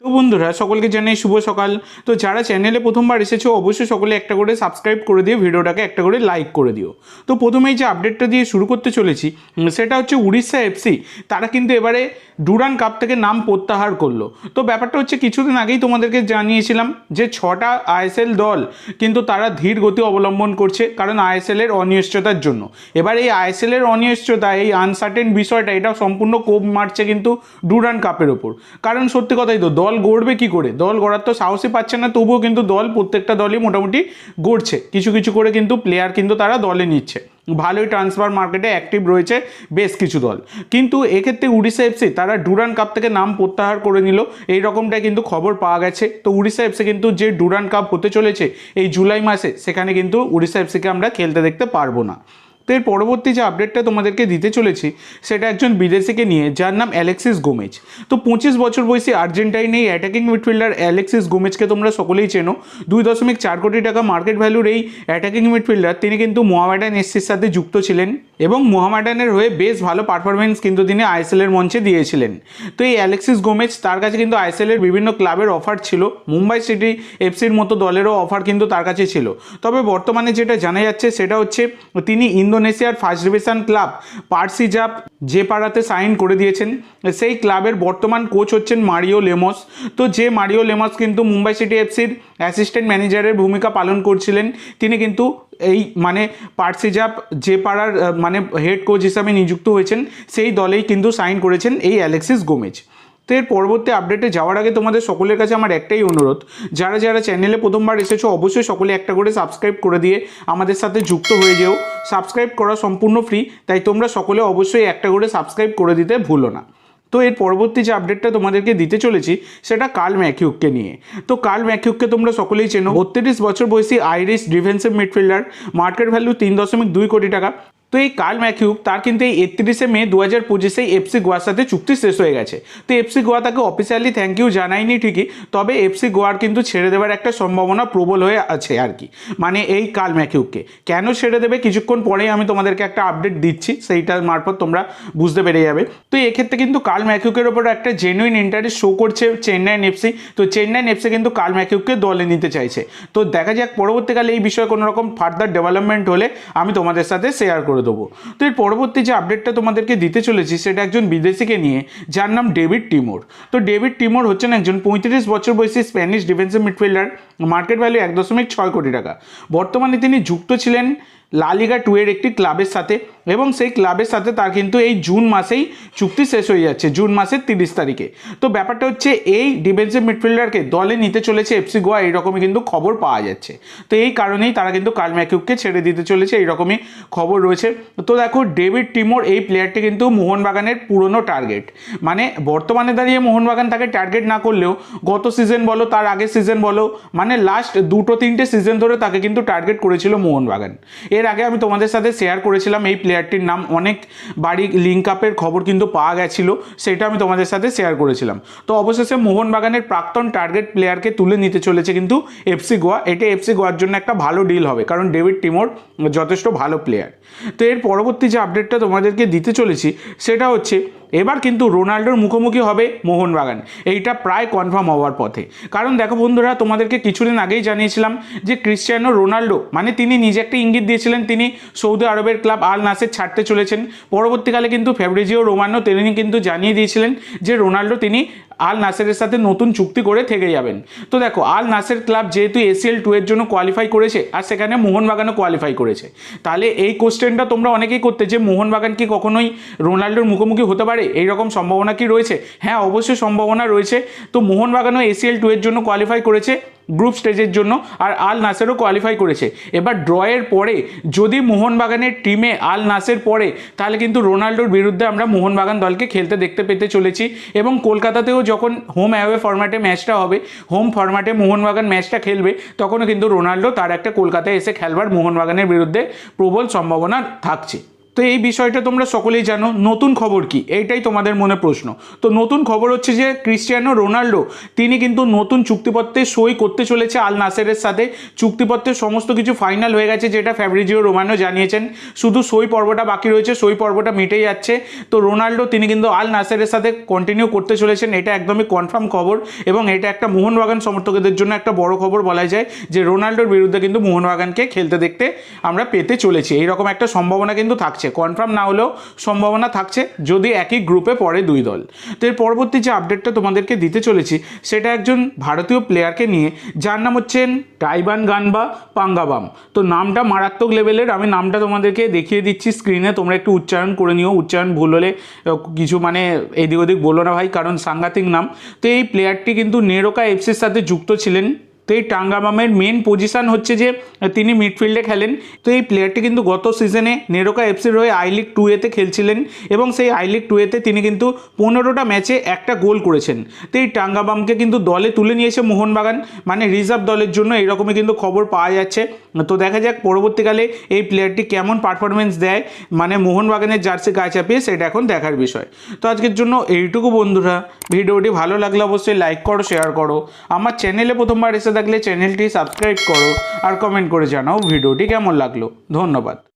তো বন্ধুরা সকলকে জানাই শুভ সকাল। তো যারা চ্যানেলে প্রথমবার এসেছো অবশ্যই সকলে একটা করে সাবস্ক্রাইব করে দিয়ে ভিডিওটাকে একটা করে লাইক করে দিও। তো প্রথমেই যে আপডেটটা দিয়ে শুরু করতে চলেছি সেটা হচ্ছে উড়িষ্যা এফসি। তারা কিন্তু এবারে ডুরান কাপ থেকে নাম প্রত্যাহার করলো। তো ব্যাপারটা হচ্ছে কিছুদিন আগেই তোমাদেরকে জানিয়েছিলাম যে 6টা আইএসএল দল কিন্তু তারা ধীর গতি অবলম্বন করছে, কারণ আইএসএল এর অনিশ্চয়তার জন্য। এবার এই আইএসএল এর অনিশ্চয়তা, এই আনসার্টেন বিষয়টা, এটা সম্পূর্ণ কোপ মারছে কিন্তু ডুরান কাপের ওপর। কারণ সত্যি কথাই তো, দল গড়বে কি করে, দল গড়ার তো সাহসই পাচ্ছে না, তবুও কিন্তু দল প্রত্যেকটা দলই মোটামুটি গড়ছে, কিছু কিছু করে কিন্তু প্লেয়ার কিন্তু তারা দলে নিচ্ছে। ভালোই ট্রান্সফার মার্কেটে অ্যাক্টিভ রয়েছে বেশ কিছু দল। কিন্তু এক্ষেত্রে উড়িষ্যা এফসি তারা ডুরান কাপ থেকে নাম প্রত্যাহার করে নিল, এই রকমটাই কিন্তু খবর পাওয়া গেছে। তো উড়িষ্যা এফসি কিন্তু যে ডুরান কাপ হতে চলেছে এই জুলাই মাসে, সেখানে কিন্তু উড়িষ্যা এফসিকে আমরা খেলতে দেখতে পারবো না। তো এর পরবর্তী যে আপডেটটা তোমাদেরকে দিতে চলেছি সেটা একজন বিদেশিকে নিয়ে, যার নাম অ্যালেক্সিস গোমেজ। তো 25 বছর বয়সী আর্জেন্টাইন এই অ্যাটাকিং মিডফিল্ডার অ্যালেক্সিস গোমেজকে তোমরা সকলেই চেনো। 2.4 কোটি টাকা মার্কেট ভ্যালুর এই অ্যাটাকিং মিডফিল্ডার তিনি কিন্তু মোহামেডান এসসির সাথে যুক্ত ছিলেন এবং মোহামেডানের হয়ে বেশ ভালো পারফরমেন্স কিন্তু তিনি আইএসএল এর মঞ্চে দিয়েছিলেন। তো এই অ্যালেক্সিস গোমেজ, তার কাছে কিন্তু আইএসএল এর বিভিন্ন ক্লাবের অফার ছিল, মুম্বাই সিটি এফসির মতো দলেরও অফার কিন্তু তার কাছে ছিল। তবে বর্তমানে যেটা জানা যাচ্ছে সেটা হচ্ছে তিনি ইন্দোনেশিয়ার ফার্স্ট ডিভিশন ক্লাব পার্সিজাব জেপারাতে সাইন করে দিয়েছেন। সেই ক্লাবের বর্তমান কোচ হচ্ছেন মারিও লেমস। তো যে মারিও লেমস কিন্তু মুম্বাই সিটি এফসির অ্যাসিস্ট্যান্ট ম্যানেজারের ভূমিকা পালন করছিলেন, তিনি কিন্তু এই পার্সিজাব জেপারার হেড কোচ হিসাবে নিযুক্ত হয়েছেন, সেই দলেই কিন্তু সাইন করেছেন এই অ্যালেক্সিস গোমেজ। তো এর পরবর্তী আপডেটে যাওয়ার আগে তোমাদের সকলের কাছে আমার একটাই অনুরোধ, যারা যারা চ্যানেলে প্রথমবার এসেছো অবশ্যই সকলে একটা করে সাবস্ক্রাইব করে দিয়ে আমাদের সাথে যুক্ত হয়ে যেও। সাবস্ক্রাইব করা সম্পূর্ণ ফ্রি, তাই তোমরা সকলে অবশ্যই একটা করে সাবস্ক্রাইব করে দিতে ভুলো না। তো এর পরবর্তী যে আপডেটটা তোমাদেরকে দিতে চলেছি সেটা কার্ল ম্যাকিউককে নিয়ে। তো কার্ল ম্যাকিউককে তোমরা সকলেই চেনো, 32 বছর বয়সী Irish defensive midfielder, market value 3.2 কোটি টাকা। তো এই কার্ল ম্যাকিউক তার কিন্তু এই 31শে মে 2025 এফসি গোয়ার সাথে চুক্তি শেষ হয়ে গেছে। তো এফসি গোয়া তাকে অফিসিয়ালি থ্যাংক ইউ জানায়নি ঠিকই, তবে এফসি গোয়ার কিন্তু ছেড়ে দেওয়ার একটা সম্ভাবনা প্রবল হয়ে আছে আর কি, এই কার্ল ম্যাকিউককে কেন ছেড়ে দেবে কিছুক্ষণ পরেই আমি তোমাদেরকে একটা আপডেট দিচ্ছি, সেইটার মারফত তোমরা বুঝতে পেরে যাবে। তো এক্ষেত্রে কিন্তু কার্ল ম্যাকিউকের ওপর একটা জেনুইন ইন্টারেস্ট শো করছে চেন্নাইন এফসি। তো চেন্নাইন এফসি কিন্তু কার্ল ম্যাকিউককে দলে নিতে চাইছে। তো দেখা যাক পরবর্তীকালে এই বিষয়ে কোনো রকম ফার্দার ডেভেলপমেন্ট হলে আমি তোমাদের সাথে শেয়ার করে দেবো। তো এর পরবর্তী যে আপডেটটা তোমাদেরকে দিতে চলেছি সেটা একজন বিদেশিকে নিয়ে, যার নাম ডেভিড টিমোর। তো ডেভিড টিমোর হচ্ছেন একজন 35 বছর বয়সী Spanish defensive midfielder, market value 1.6 কোটি টাকা। বর্তমানে তিনি যুক্ত ছিলেন লা লিগা 2 এর একটি ক্লাবের সাথে, এবং সেই ক্লাবের সাথে তার কিন্তু এই জুন মাসেই চুক্তি শেষ হয়ে যাচ্ছে, জুন মাসের 30 তারিখে। তো ব্যাপারটা হচ্ছে এই ডিফেন্সিভ মিডফিল্ডারকে দলে নিতে চলেছে এফসি গোয়া, এইরকমই কিন্তু খবর পাওয়া যাচ্ছে। তো এই কারণেই তারা কিন্তু কার্ল ম্যাকিউককে ছেড়ে দিতে চলেছে, এইরকমই খবর রয়েছে। তো দেখো, ডেভিড টিমোর এই প্লেয়ারটি কিন্তু মোহনবাগানের পুরনো টার্গেট, বর্তমানে দাঁড়িয়ে মোহনবাগান তাকে টার্গেট না করলেও গত সিজন বলো, তার আগের সিজন বলো, লাস্ট 2-3টে সিজন ধরে তাকে কিন্তু টার্গেট করেছিল মোহনবাগান। এর আগে আমি তোমাদের সাথে শেয়ার করেছিলাম এই প্লেয়ারটির নাম, অনেক বাড়ি লিঙ্ক আপের খবর কিন্তু পাওয়া গেছিলো, সেটা আমি তোমাদের সাথে শেয়ার করেছিলাম। তো অবশেষে মোহনবাগানের প্রাক্তন টার্গেট প্লেয়ারকে তুলে নিতে চলেছে কিন্তু এফসি গোয়া। এটা এফসি গোয়ার জন্য একটা ভালো ডিল হবে, কারণ ডেভিড টিমোর যথেষ্ট ভালো প্লেয়ার। তো এর পরবর্তী যে আপডেটটা তোমাদেরকে দিতে চলেছি সেটা হচ্ছে এবার কিন্তু রোনাল্ডোর মুখোমুখি হবে মোহনবাগান, এইটা প্রায় কনফার্ম হওয়ার পথে। কারণ দেখো বন্ধুরা, তোমাদেরকে কিছুদিন আগেই জানিয়েছিলাম যে ক্রিশ্চিয়ানো রোনাল্ডো তিনি নিজে একটা ইঙ্গিত দিয়েছিলেন, তিনি সৌদি আরবের ক্লাব আল নাসের ছাড়তে চলেছেন। পরবর্তীকালে কিন্তু ফ্যাব্রিজিও রোমানো তিনি কিন্তু জানিয়ে দিয়েছিলেন যে রোনাল্ডো তিনি আল নাসেরের সাথে নতুন চুক্তি করে থেকে যাবেন। তো দেখো, আল নাসের ক্লাব যেহেতু এসিএল 2 এর জন্য কোয়ালিফাই করেছে, আর সেখানে মোহনবাগানও কোয়ালিফাই করেছে, তাহলে এই কোশ্চেনটা তোমরা অনেকেই করতে যে মোহনবাগান কি কখনোই রোনাল্ডোর মুখোমুখি হতে পারে, এইরকম সম্ভাবনা কি রয়েছে? হ্যাঁ, অবশ্যই সম্ভাবনা রয়েছে। তো মোহনবাগানও এসিএল 2 এর জন্য কোয়ালিফাই করেছে গ্রুপ স্টেজের জন্য, আর আল নাসেরও কোয়ালিফাই করেছে। এবার ড্রয়ের পরে যদি মোহনবাগানের টিমে আল নাসের পড়ে, তাহলে কিন্তু রোনাল্ডোর বিরুদ্ধে আমরা মোহনবাগান দলকে খেলতে দেখতে পেতে চলেছি। এবং কলকাতাতেও যখন হোম অ্যাওয়ে ফরম্যাটে ম্যাচটা হবে, হোম ফরম্যাটে মোহনবাগান ম্যাচটা খেলবে, তখনও কিন্তু রোনাল্ডো তার একটা কলকাতায় এসে খেলবার মোহনবাগানের বিরুদ্ধে প্রবল সম্ভাবনা থাকছে। তো এই বিষয়টা তোমরা সকলেই জানো। নতুন খবর কি, এইটাই তোমাদের মনে প্রশ্ন। তো নতুন খবর হচ্ছে যে ক্রিস্টিয়ানো রোনাল্ডো তিনি কিন্তু নতুন চুক্তিপত্রে সই করতে চলেছে আল নাসেরের সাথে। চুক্তিপত্রের সমস্ত কিছু ফাইনাল হয়ে গেছে, যেটা ফ্যাব্রিজিও রোমানো জানিয়েছেন। শুধু সই পর্বটা বাকি রয়েছে, সই পর্বটা মিটে যাচ্ছে। তো রোনাল্ডো তিনি কিন্তু আল নাসেরের সাথে কন্টিনিউ করতে চলেছেন, এটা একদমই কনফার্ম খবর। এবং এটা একটা মোহনবাগান সমর্থকদের জন্য একটা বড় খবর বলা যায়, যে রোনাল্ডোর বিরুদ্ধে কিন্তু মোহনবাগানকে খেলতে দেখতে আমরা পেতে চলেছি। এইরকম একটা সম্ভাবনা কিন্তু থাকছে, কনফার্ম না হলেও সম্ভাবনা থাকছে, যদি একই গ্রুপে পড়ে দুই দল। তো এর পরবর্তী যে আপডেটটা তোমাদেরকে দিতে চলেছি সেটা একজন ভারতীয় প্লেয়ারকে নিয়ে, যার নাম হচ্ছেন টাইবান গানবা পাঙ্গাবাম। তো নামটা মারাত্মক লেভেলের, আমি নামটা তোমাদেরকে দেখিয়ে দিচ্ছি স্ক্রিনে, তোমরা একটু উচ্চারণ করে নিও। উচ্চারণ ভুল হলে কিছু মানে এদিক ওদিক বলো না ভাই, কারণ সাংঘাতিক নাম। তো এই প্লেয়ারটি কিন্তু নেরোকা এফসির সাথে যুক্ত ছিলেন। তো এই টাঙ্গাবামের মেন পজিশন হচ্ছে যে তিনি মিডফিল্ডে খেলেন। তো এই প্লেয়ারটি কিন্তু গত সিজনে নেরোকা এফসির হয়ে আই লিগ 2-এতে খেলছিলেন, এবং সেই আই লিগ 2-এতে তিনি কিন্তু 15টা ম্যাচে একটা গোল করেছেন। তো এই টাঙ্গাবামকে কিন্তু দলে তুলে নিয়েছে মোহনবাগান, মানে রিজার্ভ দলের জন্য, এইরকমই কিন্তু খবর পাওয়া যাচ্ছে। তো দেখা যাক পরবর্তীকালে এই প্লেয়ারটি কেমন পারফরমেন্স দেয়, মানে মোহনবাগানের জার্সি গায়ে চাপিয়ে, সেটা এখন দেখার বিষয়। তো আজকের জন্য এইটুকু বন্ধুরা, ভিডিওটি ভালো লাগলে অবশ্যই লাইক করো, শেয়ার করো। আমার চ্যানেলে প্রথমবার এসে থাকলে চ্যানেলটি সাবস্ক্রাইব করো, আর কমেন্ট করে জানাও ভিডিওটি কেমন লাগলো। ধন্যবাদ।